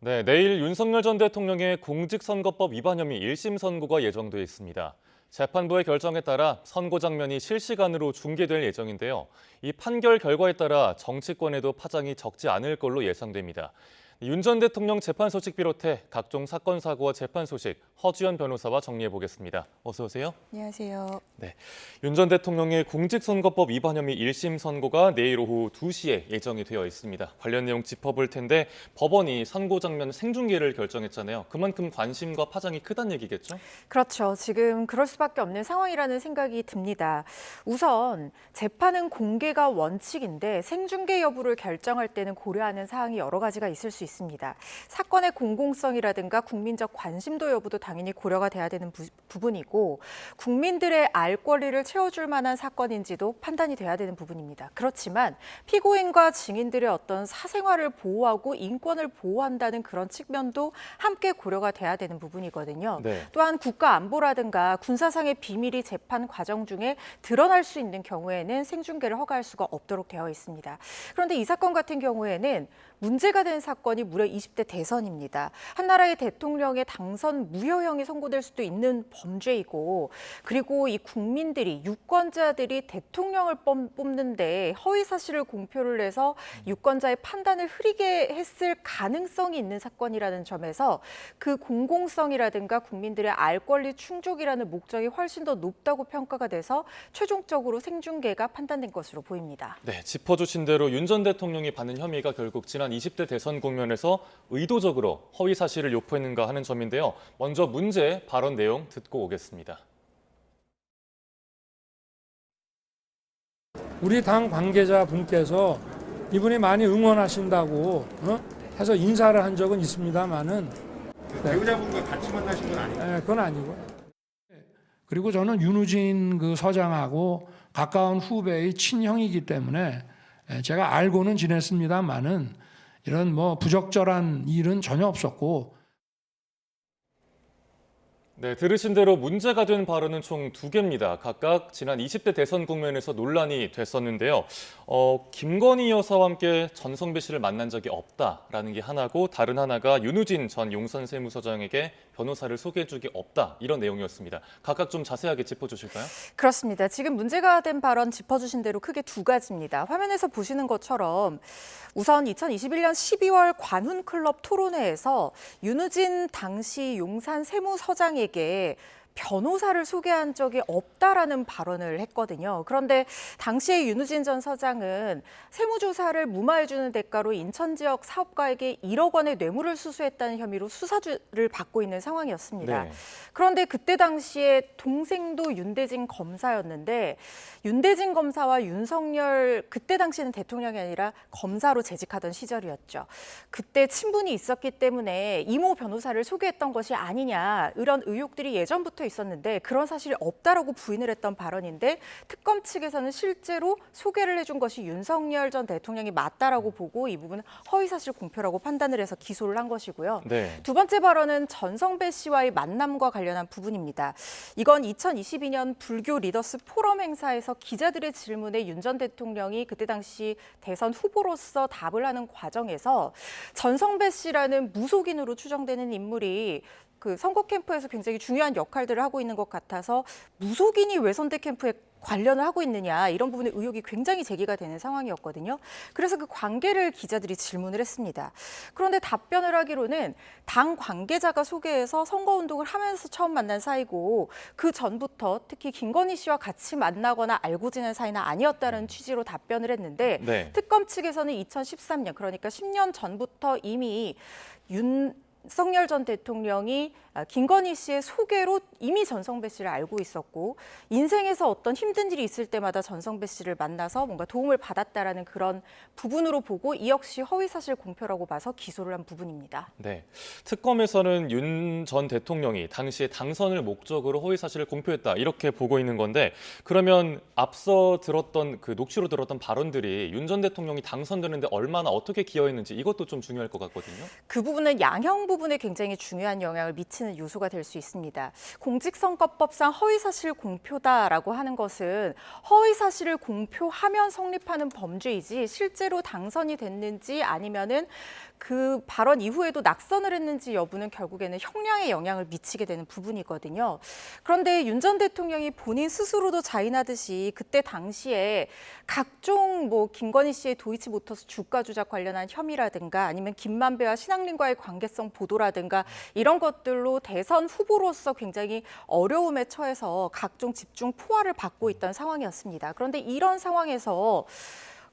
네, 내일 윤석열 전 대통령의 공직선거법 위반 혐의 1심 선고가 예정돼 있습니다. 재판부의 결정에 따라 선고 장면이 실시간으로 중계될 예정인데요. 이 판결 결과에 따라 정치권에도 파장이 적지 않을 걸로 예상됩니다. 윤 전 대통령 재판 소식 비롯해 각종 사건, 사고와 재판 소식 허주연 변호사와 정리해 보겠습니다. 어서 오세요. 안녕하세요. 네, 윤 전 대통령의 공직선거법 위반 혐의 1심 선고가 내일 오후 2시에 예정이 되어 있습니다. 관련 내용 짚어볼 텐데 법원이 선고 장면 생중계를 결정했잖아요. 그만큼 관심과 파장이 크다는 얘기겠죠? 그렇죠. 지금 그럴 수밖에 없는 상황이라는 생각이 듭니다. 우선 재판은 공개가 원칙인데 생중계 여부를 결정할 때는 고려하는 사항이 여러 가지가 있을 수 있습니다. 사건의 공공성이라든가 국민적 관심도 여부도 당연히 고려가 돼야 되는 부분이고 국민들의 알 권리를 채워줄 만한 사건인지도 판단이 돼야 되는 부분입니다. 그렇지만 피고인과 증인들의 어떤 사생활을 보호하고 인권을 보호한다는 그런 측면도 함께 고려가 돼야 되는 부분이거든요. 네. 또한 국가 안보라든가 군사상의 비밀이 재판 과정 중에 드러날 수 있는 경우에는 생중계를 허가할 수가 없도록 되어 있습니다. 그런데 이 사건 같은 경우에는 문제가 된 사건이 무려 20대 대선입니다. 한 나라의 대통령의 당선 무효형이 선고될 수도 있는 범죄이고 그리고 이 국민들이 유권자들이 대통령을 뽑는데 허위 사실을 공표를 해서 유권자의 판단을 흐리게 했을 가능성이 있는 사건이라는 점에서 그 공공성이라든가 국민들의 알 권리 충족이라는 목적이 훨씬 더 높다고 평가가 돼서 최종적으로 생중계가 판단된 것으로 보입니다. 네, 짚어주신 대로 윤 전 대통령이 받는 혐의가 결국 지난 20대 대선 국면에서 의도적으로 허위 사실을 유포했는가 하는 점인데요. 먼저 문제 발언 내용 듣고 오겠습니다. 우리 당 관계자분께서 이분이 많이 응원하신다고 해서 인사를 한 적은 있습니다만은 배우자분과 같이 만나신 건 아니에요? 네, 그건 아니고요. 그리고 저는 윤우진 그 서장하고 가까운 후배의 친형이기 때문에 제가 알고는 지냈습니다만은 이런 뭐 부적절한 일은 전혀 없었고. 네, 들으신 대로 문제가 된 발언은 총 2개입니다. 각각 지난 20대 대선 국면에서 논란이 됐었는데요. 김건희 여사와 함께 전성배 씨를 만난 적이 없다라는 게 하나고 다른 하나가 윤우진 전 용산세무서장에게 변호사를 소개해 주기 없다 이런 내용이었습니다. 각각 좀 자세하게 짚어주실까요? 그렇습니다. 지금 문제가 된 발언 짚어주신 대로 크게 2가지입니다. 화면에서 보시는 것처럼 우선 2021년 12월 관훈클럽 토론회에서 윤우진 당시 용산 세무서장에게 변호사를 소개한 적이 없다라는 발언을 했거든요. 그런데 당시에 윤우진 전 서장은 세무조사를 무마해주는 대가로 인천 지역 사업가에게 1억 원의 뇌물을 수수했다는 혐의로 수사를 받고 있는 상황이었습니다. 네. 그런데 그때 당시에 동생도 윤대진 검사였는데 윤대진 검사와 윤석열 그때 당시에는 대통령이 아니라 검사로 재직하던 시절이었죠. 그때 친분이 있었기 때문에 이모 변호사를 소개했던 것이 아니냐 이런 의혹들이 예전부터 있었는데 그런 사실이 없다라고 부인을 했던 발언인데 특검 측에서는 실제로 소개를 해준 것이 윤석열 전 대통령이 맞다라고 보고 이 부분은 허위사실 공표라고 판단을 해서 기소를 한 것이고요. 네. 2번째 발언은 전성배 씨와의 만남과 관련한 부분입니다. 이건 2022년 불교 리더스 포럼 행사에서 기자들의 질문에 윤 전 대통령이 그때 당시 대선 후보로서 답을 하는 과정에서 전성배 씨라는 무속인으로 추정되는 인물이 그 선거 캠프에서 굉장히 중요한 역할들을 하고 있는 것 같아서 무속인이 왜 선대 캠프에 관련을 하고 있느냐 이런 부분에 의혹이 굉장히 제기가 되는 상황이었거든요. 그래서 그 관계를 기자들이 질문을 했습니다. 그런데 답변을 하기로는 당 관계자가 소개해서 선거운동을 하면서 처음 만난 사이고 그 전부터 특히 김건희 씨와 같이 만나거나 알고 지낸 사이는 아니었다는 취지로 답변을 했는데 네. 특검 측에서는 2013년 그러니까 10년 전부터 이미 윤석열 전 대통령이 김건희 씨의 소개로 이미 전성배 씨를 알고 있었고 인생에서 어떤 힘든 일이 있을 때마다 전성배 씨를 만나서 뭔가 도움을 받았다라는 그런 부분으로 보고 이 역시 허위사실 공표라고 봐서 기소를 한 부분입니다. 네, 특검에서는 윤 전 대통령이 당시에 당선을 목적으로 허위 사실을 공표했다 이렇게 보고 있는 건데 그러면 앞서 들었던 그 녹취로 들었던 발언들이 윤 전 대통령이 당선되는데 얼마나 어떻게 기여했는지 이것도 좀 중요할 것 같거든요. 그 부분은 양형 부분에 굉장히 중요한 영향을 미치는 요소가 될 수 있습니다. 공직선거법상 허위사실 공표다라고 하는 것은 허위사실을 공표하면 성립하는 범죄이지 실제로 당선이 됐는지 아니면은 그 발언 이후에도 낙선을 했는지 여부는 결국에는 형량에 영향을 미치게 되는 부분이거든요. 그런데 윤 전 대통령이 본인 스스로도 자인하듯이 그때 당시에 각종 김건희 씨의 도이치모터스 주가 조작 관련한 혐의라든가 아니면 김만배와 신학린과의 관계성 보도라든가 이런 것들로 대선 후보로서 굉장히 어려움에 처해서 각종 집중 포화를 받고 있던 상황이었습니다. 그런데 이런 상황에서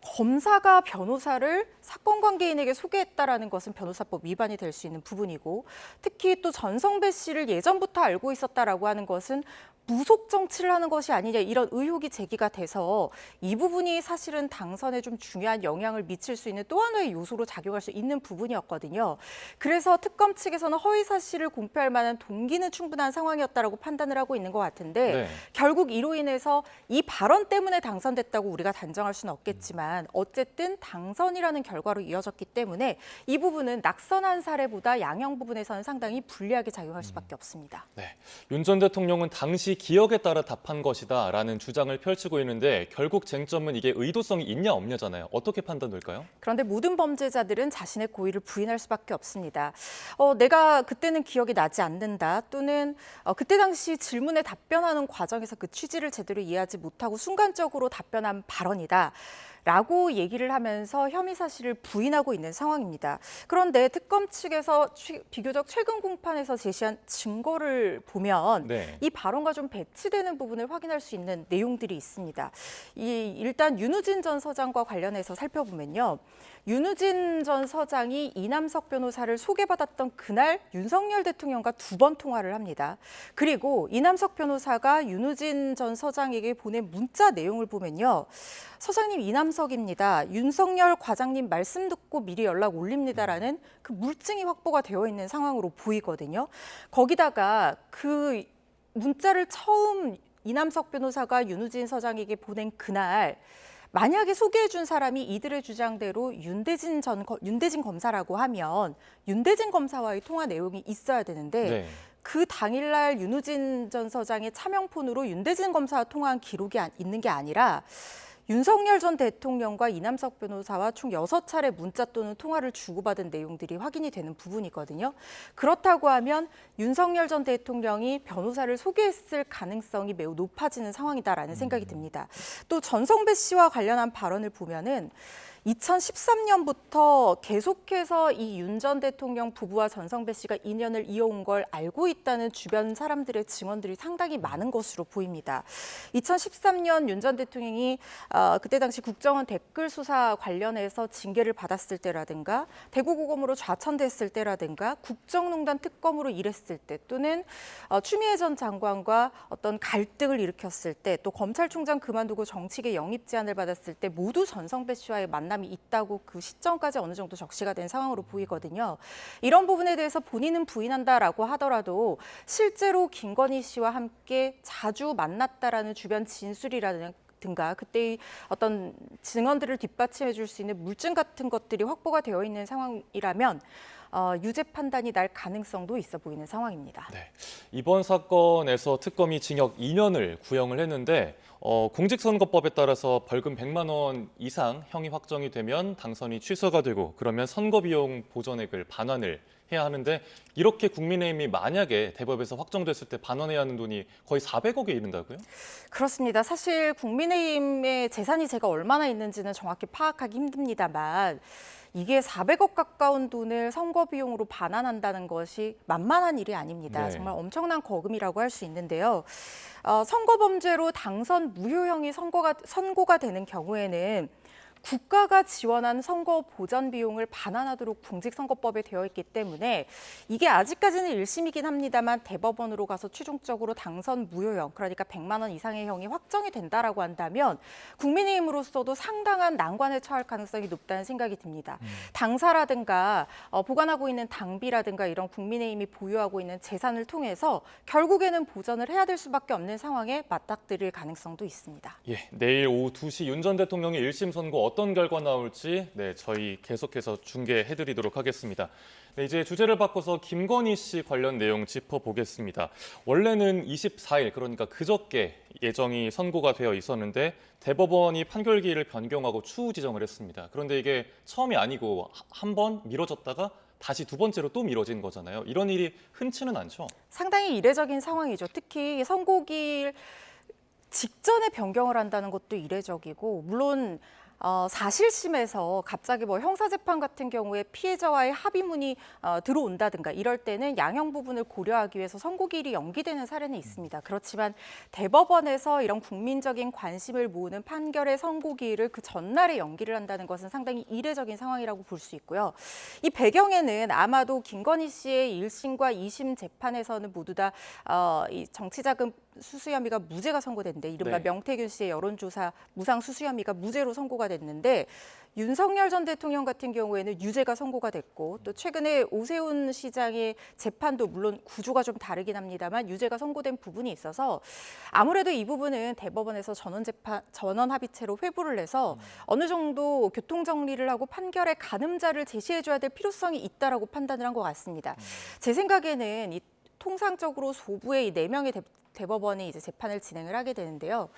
검사가 변호사를 사건 관계인에게 소개했다라는 것은 변호사법 위반이 될 수 있는 부분이고 특히 또 전성배 씨를 예전부터 알고 있었다라고 하는 것은 무속 정치를 하는 것이 아니냐 이런 의혹이 제기가 돼서 이 부분이 사실은 당선에 좀 중요한 영향을 미칠 수 있는 또 하나의 요소로 작용할 수 있는 부분이었거든요. 그래서 특검 측에서는 허위 사실을 공표할 만한 동기는 충분한 상황이었다라고 판단을 하고 있는 것 같은데 네. 결국 이로 인해서 이 발언 때문에 당선됐다고 우리가 단정할 수는 없겠지만 어쨌든 당선이라는 결과로 이어졌기 때문에 이 부분은 낙선한 사례보다 양형 부분에서는 상당히 불리하게 작용할 수밖에 없습니다. 네. 윤 전 대통령은 당시 기억에 따라 답한 것이다라는 주장을 펼치고 있는데 결국 쟁점은 이게 의도성이 있냐 없냐잖아요. 어떻게 판단될까요? 그런데 모든 범죄자들은 자신의 고의를 부인할 수밖에 없습니다. 내가 그때는 기억이 나지 않는다 또는 그때 당시 질문에 답변하는 과정에서 그 취지를 제대로 이해하지 못하고 순간적으로 답변한 발언이다. 라고 얘기를 하면서 혐의 사실을 부인하고 있는 상황입니다. 그런데 특검 측에서 비교적 최근 공판에서 제시한 증거를 보면 네. 이 발언과 좀 배치되는 부분을 확인할 수 있는 내용들이 있습니다. 일단 윤우진 전 서장과 관련해서 살펴보면요. 윤우진 전 서장이 이남석 변호사를 소개받았던 그날 윤석열 대통령과 2번 통화를 합니다. 그리고 이남석 변호사가 윤우진 전 서장에게 보낸 문자 내용을 보면요. 서장님 이남석입니다. 윤석열 과장님 말씀 듣고 미리 연락 올립니다라는 그 물증이 확보가 되어 있는 상황으로 보이거든요. 거기다가 그 문자를 처음 이남석 변호사가 윤우진 서장에게 보낸 그날 만약에 소개해준 사람이 이들의 주장대로 윤대진 검사라고 하면 윤대진 검사와의 통화 내용이 있어야 되는데 네. 그 당일날 윤우진 전 서장의 차명폰으로 윤대진 검사와 통화한 기록이 있는 게 아니라 윤석열 전 대통령과 이남석 변호사와 총 6차례 문자 또는 통화를 주고받은 내용들이 확인이 되는 부분이거든요. 그렇다고 하면 윤석열 전 대통령이 변호사를 소개했을 가능성이 매우 높아지는 상황이다라는 생각이 듭니다. 또 전성배 씨와 관련한 발언을 보면은 2013년부터 계속해서 이 윤 전 대통령 부부와 전성배 씨가 인연을 이어온 걸 알고 있다는 주변 사람들의 증언들이 상당히 많은 것으로 보입니다. 2013년 윤 전 대통령이 그때 당시 국정원 댓글 수사 관련해서 징계를 받았을 때라든가 대구고검으로 좌천됐을 때라든가 국정농단 특검으로 일했을 때 또는 추미애 전 장관과 어떤 갈등을 일으켰을 때 또 검찰총장 그만두고 정치계 영입 제안을 받았을 때 모두 전성배 씨와의 만남이 있다고 그 시점까지 어느 정도 적시가 된 상황으로 보이거든요. 이런 부분에 대해서 본인은 부인한다라고 하더라도 실제로 김건희 씨와 함께 자주 만났다라는 주변 진술이라든가 그때의 어떤 증언들을 뒷받침해 줄 수 있는 물증 같은 것들이 확보가 되어 있는 상황이라면 유죄 판단이 날 가능성도 있어 보이는 상황입니다. 네. 이번 사건에서 특검이 징역 2년을 구형을 했는데 공직선거법에 따라서 벌금 100만 원 이상 형이 확정이 되면 당선이 취소가 되고 그러면 선거비용 보전액을 반환을 해야 하는데 이렇게 국민의힘이 만약에 대법에서 확정됐을 때 반환해야 하는 돈이 거의 400억에 이른다고요? 그렇습니다. 사실 국민의힘의 재산이 제가 얼마나 있는지는 정확히 파악하기 힘듭니다만 이게 400억 가까운 돈을 선거 비용으로 반환한다는 것이 만만한 일이 아닙니다. 네. 정말 엄청난 거금이라고 할 수 있는데요. 선거 범죄로 당선 무효형이 선고가 되는 경우에는 국가가 지원한 선거 보전 비용을 반환하도록 공직선거법에 되어 있기 때문에 이게 아직까지는 1심이긴 합니다만 대법원으로 가서 최종적으로 당선 무효형, 그러니까 100만 원 이상의 형이 확정이 된다라고 한다면 국민의힘으로서도 상당한 난관에 처할 가능성이 높다는 생각이 듭니다. 당사라든가 보관하고 있는 당비라든가 이런 국민의힘이 보유하고 있는 재산을 통해서 결국에는 보전을 해야 될 수밖에 없는 상황에 맞닥뜨릴 가능성도 있습니다. 예, 내일 오후 2시 윤 전 대통령의 1심 선고 어떤 결과 나올지 저희 계속해서 중계해드리도록 하겠습니다. 이제 주제를 바꿔서 김건희 씨 관련 내용 짚어보겠습니다. 원래는 24일, 그러니까 그저께 예정이 선고가 되어 있었는데 대법원이 판결기일을 변경하고 추후 지정을 했습니다. 그런데 이게 처음이 아니고 한 번 미뤄졌다가 다시 두 번째로 또 미뤄진 거잖아요. 이런 일이 흔치는 않죠. 상당히 이례적인 상황이죠. 특히 선고기일 직전에 변경을 한다는 것도 이례적이고, 물론 사실심에서 갑자기 뭐 형사재판 같은 경우에 피해자와의 합의문이 들어온다든가 이럴 때는 양형 부분을 고려하기 위해서 선고기일이 연기되는 사례는 있습니다. 그렇지만 대법원에서 이런 국민적인 관심을 모으는 판결의 선고기일을 그 전날에 연기를 한다는 것은 상당히 이례적인 상황이라고 볼 수 있고요. 이 배경에는 아마도 김건희 씨의 1심과 2심 재판에서는 모두 다 이 정치자금 수수 혐의가 무죄가 선고됐는데, 이른바 명태균 씨의 여론조사 무상 수수 혐의가 무죄로 선고가 됐는데, 윤석열 전 대통령 같은 경우에는 유죄가 선고가 됐고, 또 최근에 오세훈 시장의 재판도 물론 구조가 좀 다르긴 합니다만 유죄가 선고된 부분이 있어서 아무래도 이 부분은 대법원에서 전원 합의체로 회부를 해서 어느 정도 교통 정리를 하고 판결의 가늠자를 제시해줘야 될 필요성이 있다라고 판단을 한 것 같습니다. 제 생각에는 이 통상적으로 소부의 이 4명의 대법원이 이제 재판을 진행을 하게 되는데요.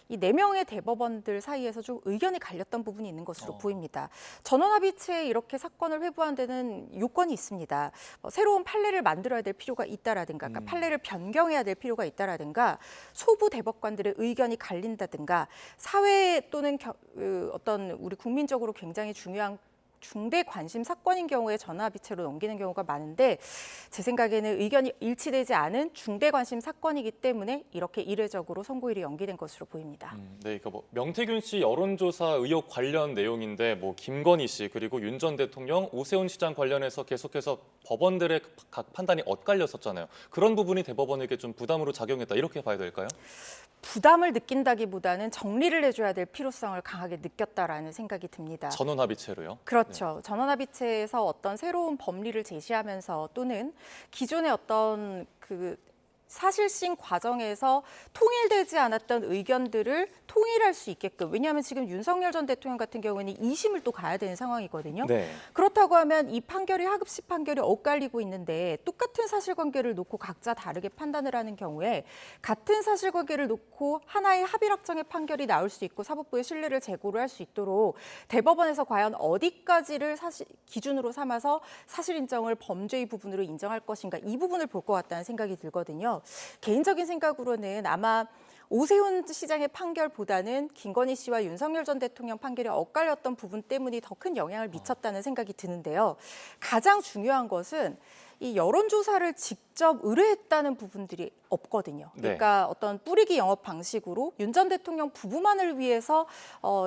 이 4명의 대법원들 사이에서 좀 의견이 갈렸던 부분이 있는 것으로 보입니다. 전원합의체에 이렇게 사건을 회부한 데는 요건이 있습니다. 새로운 판례를 만들어야 될 필요가 있다라든가, 그러니까 판례를 변경해야 될 필요가 있다라든가, 소부 대법관들의 의견이 갈린다든가, 사회 또는 어떤 우리 국민적으로 굉장히 중요한 중대 관심 사건인 경우에 전원합의체로 넘기는 경우가 많은데, 제 생각에는 의견이 일치되지 않은 중대 관심 사건이기 때문에 이렇게 이례적으로 선고일이 연기된 것으로 보입니다. 그러니까 뭐 명태균 씨 여론조사 의혹 관련 내용인데, 뭐 김건희 씨 그리고 윤 전 대통령, 오세훈 시장 관련해서 계속해서 법원들의 각 판단이 엇갈렸었잖아요. 그런 부분이 대법원에게 좀 부담으로 작용했다, 이렇게 봐야 될까요? 부담을 느낀다기보다는 정리를 해줘야 될 필요성을 강하게 느꼈다라는 생각이 듭니다. 전원합의체로요? 그렇죠. 전원합의체에서 어떤 새로운 법리를 제시하면서 또는 기존의 어떤 그 사실심 과정에서 통일되지 않았던 의견들을 통일할 수 있게끔, 왜냐하면 지금 윤석열 전 대통령 같은 경우에는 2심을 또 가야 되는 상황이거든요. 그렇다고 하면 이 판결이 하급식 판결이 엇갈리고 있는데 똑같은 사실관계를 놓고 각자 다르게 판단을 하는 경우에 같은 사실관계를 놓고 하나의 합일확정의 판결이 나올 수 있고 사법부의 신뢰를 제고를 할 수 있도록 대법원에서 과연 어디까지를 기준으로 삼아서 사실 인정을 범죄의 부분으로 인정할 것인가, 이 부분을 볼 것 같다는 생각이 들거든요. 개인적인 생각으로는 아마 오세훈 시장의 판결보다는 김건희 씨와 윤석열 전 대통령 판결이 엇갈렸던 부분 때문이 더 큰 영향을 미쳤다는 생각이 드는데요. 가장 중요한 것은 이 여론조사를 직접 의뢰했다는 부분들이 없거든요. 그러니까 어떤 뿌리기 영업 방식으로 윤 전 대통령 부부만을 위해서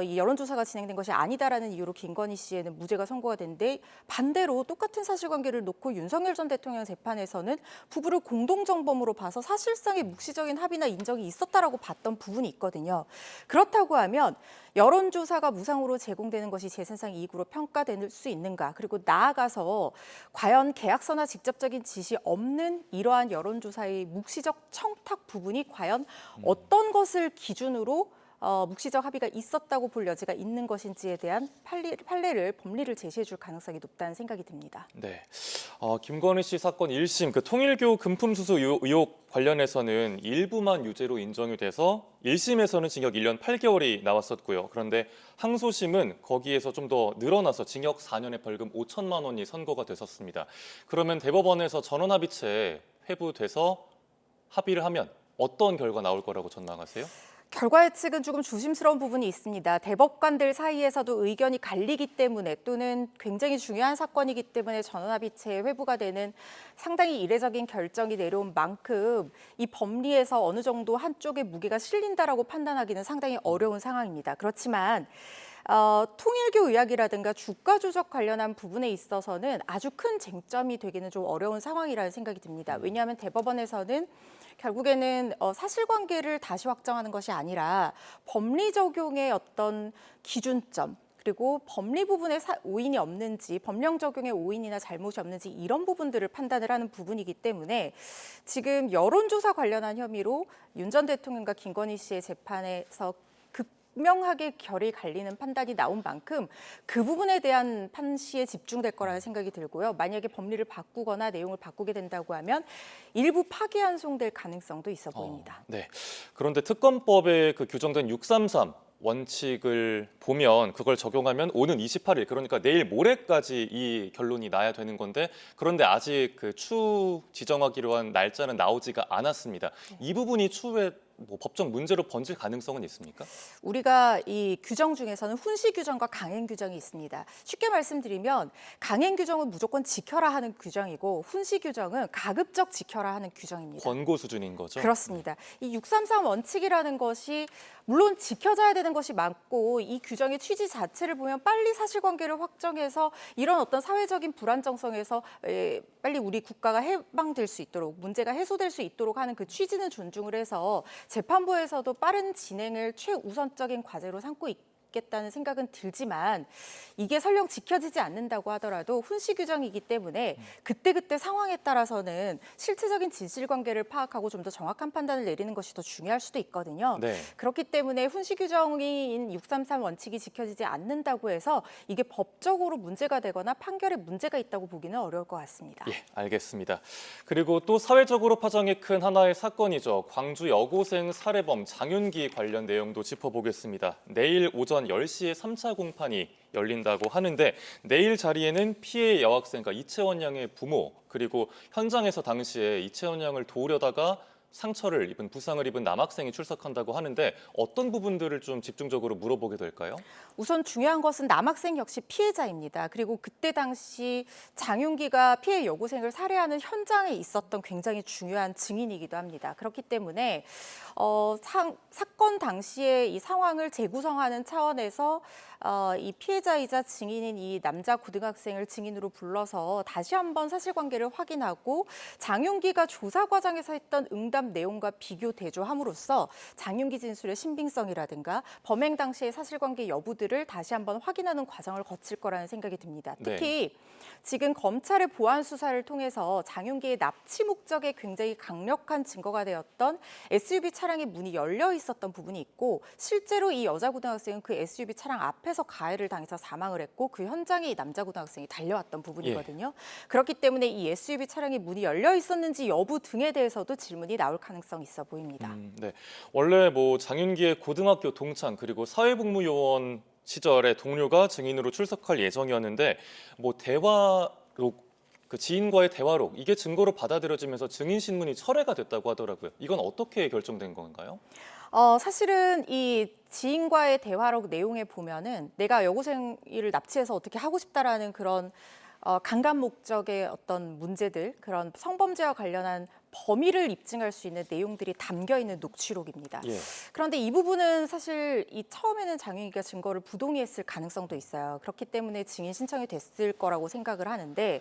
이 여론조사가 진행된 것이 아니다라는 이유로 김건희 씨에는 무죄가 선고가 됐는데, 반대로 똑같은 사실관계를 놓고 윤석열 전 대통령 재판에서는 부부를 공동정범으로 봐서 사실상의 묵시적인 합의나 인정이 있었다라고 봤던 부분이 있거든요. 그렇다고 하면 여론조사가 무상으로 제공되는 것이 재산상 이익으로 평가될 수 있는가, 그리고 나아가서 과연 계약서나 직접적인 지시 없는 이러한 여론조사의 묵시적 청탁 부분이 과연 어떤 것을 기준으로 묵시적 합의가 있었다고 볼 여지가 있는 것인지에 대한 법리를 제시해 줄 가능성이 높다는 생각이 듭니다. 김건희 씨 사건 1심 그 통일교 금품 수수 의혹 관련해서는 일부만 유죄로 인정이 돼서 1심에서는 징역 1년 8개월이 나왔었고요. 그런데 항소심은 거기에서 좀 더 늘어나서 징역 4년에 벌금 5천만 원이 선고가 됐었습니다. 그러면 대법원에서 전원합의체 회부돼서 합의를 하면 어떤 결과 나올 거라고 전망하세요? 결과 예측은 조금 조심스러운 부분이 있습니다. 대법관들 사이에서도 의견이 갈리기 때문에, 또는 굉장히 중요한 사건이기 때문에 전원합의체에 회부가 되는 상당히 이례적인 결정이 내려온 만큼 이 법리에서 어느 정도 한쪽에 무게가 실린다라고 판단하기는 상당히 어려운 상황입니다. 그렇지만 통일교 의혹이라든가 주가 조작 관련한 부분에 있어서는 아주 큰 쟁점이 되기는 좀 어려운 상황이라는 생각이 듭니다. 왜냐하면 대법원에서는 결국에는 사실관계를 다시 확정하는 것이 아니라 법리 적용의 어떤 기준점, 그리고 법리 부분에 오인이 없는지, 법령 적용에 오인이나 잘못이 없는지, 이런 부분들을 판단을 하는 부분이기 때문에 지금 여론조사 관련한 혐의로 윤 전 대통령과 김건희 씨의 재판에서 분명하게 결이 갈리는 판단이 나온 만큼 그 부분에 대한 판시에 집중될 거라는 생각이 들고요. 만약에 법리를 바꾸거나 내용을 바꾸게 된다고 하면 일부 파기환송될 가능성도 있어 보입니다. 네. 그런데 특검법에 그 규정된 633 원칙을 보면 그걸 적용하면 오는 28일 그러니까 내일 모레까지 이 결론이 나야 되는 건데 그런데 아직 그 추후 지정하기로 한 날짜는 나오지가 않았습니다. 이 부분이 추후에 뭐 법적 문제로 번질 가능성은 있습니까? 우리가 이 규정 중에서는 훈시 규정과 강행 규정이 있습니다. 쉽게 말씀드리면 강행 규정은 무조건 지켜라 하는 규정이고 훈시 규정은 가급적 지켜라 하는 규정입니다. 권고 수준인 거죠? 그렇습니다. 이 633 원칙이라는 것이 물론 지켜져야 되는 것이 맞고 이 규정의 취지 자체를 보면 빨리 사실관계를 확정해서 이런 어떤 사회적인 불안정성에서 빨리 우리 국가가 해방될 수 있도록 문제가 해소될 수 있도록 하는 그 취지는 존중을 해서 재판부에서도 빠른 진행을 최우선적인 과제로 삼고 있겠다는 생각은 들지만 이게 설령 지켜지지 않는다고 하더라도 훈시 규정이기 때문에 그때그때 상황에 따라서는 실체적인 진실관계를 파악하고 좀 더 정확한 판단을 내리는 것이 더 중요할 수도 있거든요. 네. 그렇기 때문에 훈시 규정인 633 원칙이 지켜지지 않는다고 해서 이게 법적으로 문제가 되거나 판결에 문제가 있다고 보기는 어려울 것 같습니다. 예, 알겠습니다. 그리고 또 사회적으로 파장이 큰 하나의 사건이죠. 광주 여고생 살해범 장윤기 관련 내용도 짚어보겠습니다. 내일 오전 10시에 3차 공판이 열린다고 하는데 내일 자리에는 피해 여학생과 이채원 양의 부모 그리고 현장에서 당시에 이채원 양을 도우려다가 부상을 입은 남학생이 출석한다고 하는데 어떤 부분들을 좀 집중적으로 물어보게 될까요? 우선 중요한 것은 남학생 역시 피해자입니다. 그리고 그때 당시 장윤기가 피해 여고생을 살해하는 현장에 있었던 굉장히 중요한 증인이기도 합니다. 그렇기 때문에 사건 당시에 이 상황을 재구성하는 차원에서 이 피해자이자 증인인 이 남자 고등학생을 증인으로 불러서 다시 한번 사실관계를 확인하고 장윤기가 조사 과정에서 했던 응답 내용과 비교 대조함으로써 장윤기 진술의 신빙성이라든가 범행 당시의 사실관계 여부들을 다시 한번 확인하는 과정을 거칠 거라는 생각이 듭니다. 특히 지금 검찰의 보안 수사를 통해서 장윤기의 납치 목적에 굉장히 강력한 증거가 되었던 SUV 차량의 문이 열려 있었던 부분이 있고 실제로 이 여자 고등학생은 그 SUV 차량 앞에서 가해를 당해서 사망을 했고 그 현장에 이 남자 고등학생이 달려왔던 부분이거든요. 그렇기 때문에 이 SUV 차량의 문이 열려 있었는지 여부 등에 대해서도 질문이 나올 가능성이 있어 보입니다. 네. 원래 뭐 장윤기의 고등학교 동창 그리고 사회복무요원 시절의 동료가 증인으로 출석할 예정이었는데 뭐 대화록 그 지인과의 대화록 이게 증거로 받아들여지면서 증인 신문이 철회가 됐다고 하더라고요. 이건 어떻게 결정된 건가요? 사실은 이 지인과의 대화록 내용에 보면은 내가 여고생을 납치해서 어떻게 하고 싶다라는 그런 강간 목적의 어떤 문제들, 그런 성범죄와 관련한 범위를 입증할 수 있는 내용들이 담겨 있는 녹취록입니다. 그런데 이 부분은 사실 처음에는 장윤기가 증거를 부동의했을 가능성도 있어요. 그렇기 때문에 증인 신청이 됐을 거라고 생각을 하는데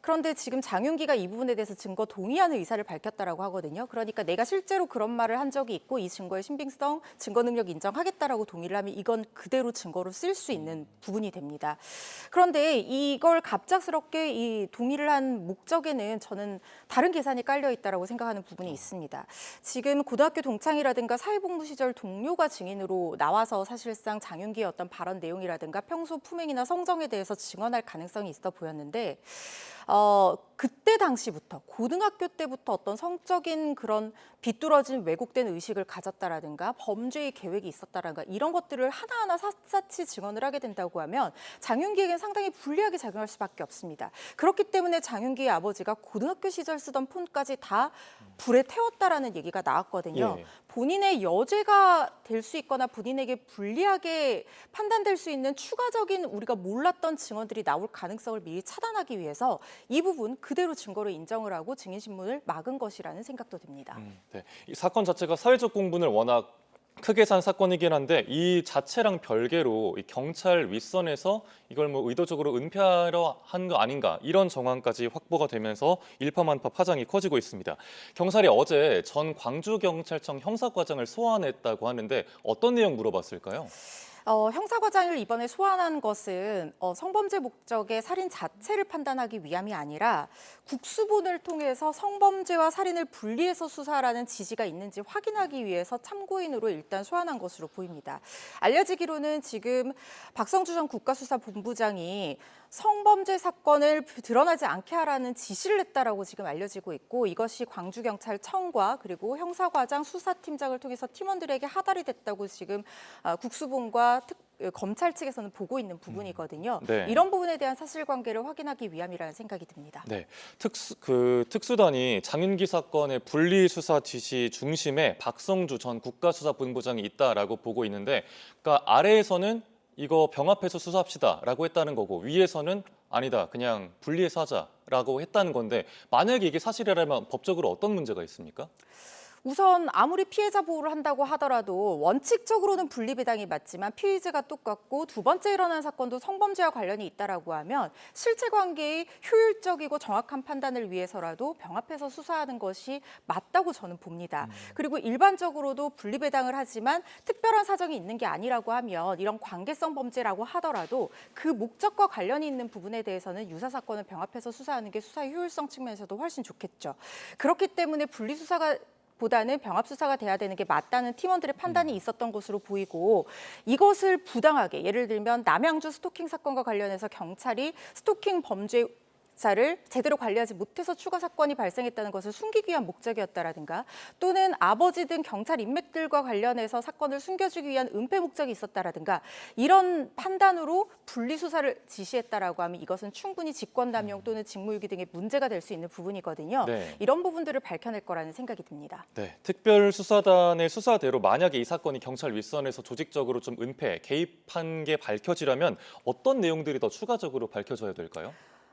그런데 지금 장윤기가 이 부분에 대해서 증거 동의하는 의사를 밝혔다라고 하거든요. 그러니까 내가 실제로 그런 말을 한 적이 있고 이 증거의 신빙성, 증거 능력 인정하겠다라고 동의를 하면 이건 그대로 증거로 쓸 수 있는 부분이 됩니다. 그런데 이걸 갑작스럽게 이 동의를 한 목적에는 저는 다른 계산이 깔려 있다라고 생각하는 부분이 있습니다. 지금 고등학교 동창이라든가 사회복무 시절 동료가 증인으로 나와서 사실상 장윤기의 어떤 발언 내용이라든가 평소 품행이나 성정에 대해서 증언할 가능성이 있어 보였는데 그때 당시부터 고등학교 때부터 어떤 성적인 그런 비뚤어진 왜곡된 의식을 가졌다라든가 범죄의 계획이 있었다라든가 이런 것들을 하나하나 샅샅이 증언을 하게 된다고 하면 장윤기에겐 상당히 불리하게 작용할 수밖에 없습니다. 그렇기 때문에 장윤기의 아버지가 고등학교 시절 쓰던 폰까지 다 불에 태웠다라는 얘기가 나왔거든요. 본인의 여죄가 될 수 있거나 본인에게 불리하게 판단될 수 있는 추가적인 우리가 몰랐던 증언들이 나올 가능성을 미리 차단하기 위해서 이 부분 그대로 증거로 인정을 하고 증인신문을 막은 것이라는 생각도 듭니다. 네. 이 사건 자체가 사회적 공분을 워낙 크게 산 사건이긴 한데 이 자체랑 별개로 이 경찰 윗선에서 이걸 뭐 의도적으로 은폐하려 한 거 아닌가 이런 정황까지 확보가 되면서 일파만파 파장이 커지고 있습니다. 경찰이 어제 전 광주경찰청 형사과장을 소환했다고 하는데 어떤 내용 물어봤을까요? 형사과장을 이번에 소환한 것은 성범죄 목적의 살인 자체를 판단하기 위함이 아니라 국수본을 통해서 성범죄와 살인을 분리해서 수사하라는 지시가 있는지 확인하기 위해서 참고인으로 일단 소환한 것으로 보입니다. 알려지기로는 지금 박성주 전 국가수사본부장이 성범죄 사건을 드러나지 않게 하라는 지시를 했다라고 지금 알려지고 있고, 이것이 광주경찰청과 그리고 형사과장 수사팀장을 통해서 팀원들에게 하달이 됐다고 지금 국수본과 검찰 측에서는 보고 있는 부분이거든요. 네. 이런 부분에 대한 사실관계를 확인하기 위함이라는 생각이 듭니다. 네, 특수단이 장윤기 사건의 분리 수사 지시 중심에 박성주 전 국가수사본부장이 있다라고 보고 있는데, 그러니까 아래에서는 이거 병합해서 수사합시다라고 했다는 거고, 위에서는 아니다, 그냥 분리해서 하자라고 했다는 건데, 만약에 이게 사실이라면 법적으로 어떤 문제가 있습니까? 우선 아무리 피해자 보호를 한다고 하더라도 원칙적으로는 분리배당이 맞지만 피의자가 똑같고 두 번째 일어난 사건도 성범죄와 관련이 있다라고 하면 실체 관계의 효율적이고 정확한 판단을 위해서라도 병합해서 수사하는 것이 맞다고 저는 봅니다. 그리고 일반적으로도 분리배당을 하지만 특별한 사정이 있는 게 아니라고 하면 이런 관계성 범죄라고 하더라도 그 목적과 관련이 있는 부분에 대해서는 유사 사건을 병합해서 수사하는 게 수사의 효율성 측면에서도 훨씬 좋겠죠. 그렇기 때문에 분리수사가 보다는 병합수사가 돼야 되는 게 맞다는 팀원들의 판단이 있었던 것으로 보이고, 이것을 부당하게, 예를 들면 남양주 스토킹 사건과 관련해서 경찰이 스토킹 범죄자를 제대로 관리하지 못해서 추가 사건이 발생했다는 것을 숨기기 위한 목적이었다라든가, 또는 아버지 등 경찰 인맥들과 관련해서 사건을 숨겨주기 위한 은폐 목적이 있었다라든가, 이런 판단으로 분리수사를 지시했다라고 하면 이것은 충분히 직권남용 또는 직무유기 등의 문제가 될 수 있는 부분이거든요. 네. 이런 부분들을 밝혀낼 거라는 생각이 듭니다. 네, 특별수사단의 수사대로 만약에 이 사건이 경찰 윗선에서 조직적으로 좀 은폐, 개입한 게 밝혀지려면 어떤 내용들이 더 추가적으로 밝혀져야 될까요?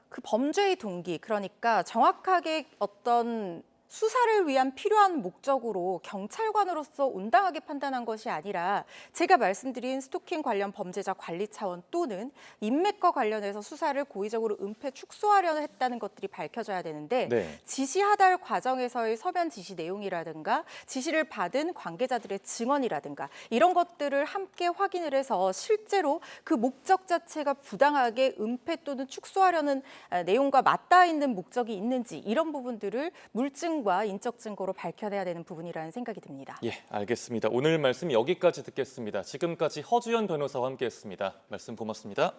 그 범죄의 동기, 그러니까 정확하게 어떤 수사를 위한 필요한 목적으로 경찰관으로서 온당하게 판단한 것이 아니라 제가 말씀드린 스토킹 관련 범죄자 관리 차원 또는 인맥과 관련해서 수사를 고의적으로 은폐 축소하려는 했다는 것들이 밝혀져야 되는데, 네. 지시 하달 과정에서의 서면 지시 내용이라든가 지시를 받은 관계자들의 증언이라든가 이런 것들을 함께 확인을 해서 실제로 그 목적 자체가 부당하게 은폐 또는 축소하려는 내용과 맞닿아 있는 목적이 있는지, 이런 부분들을 물증과 인적 증거로 밝혀내야 되는 부분이라는 생각이 듭니다. 예, 알겠습니다. 오늘 말씀 여기까지 듣겠습니다. 지금까지 허주연 변호사와 함께했습니다. 말씀 고맙습니다.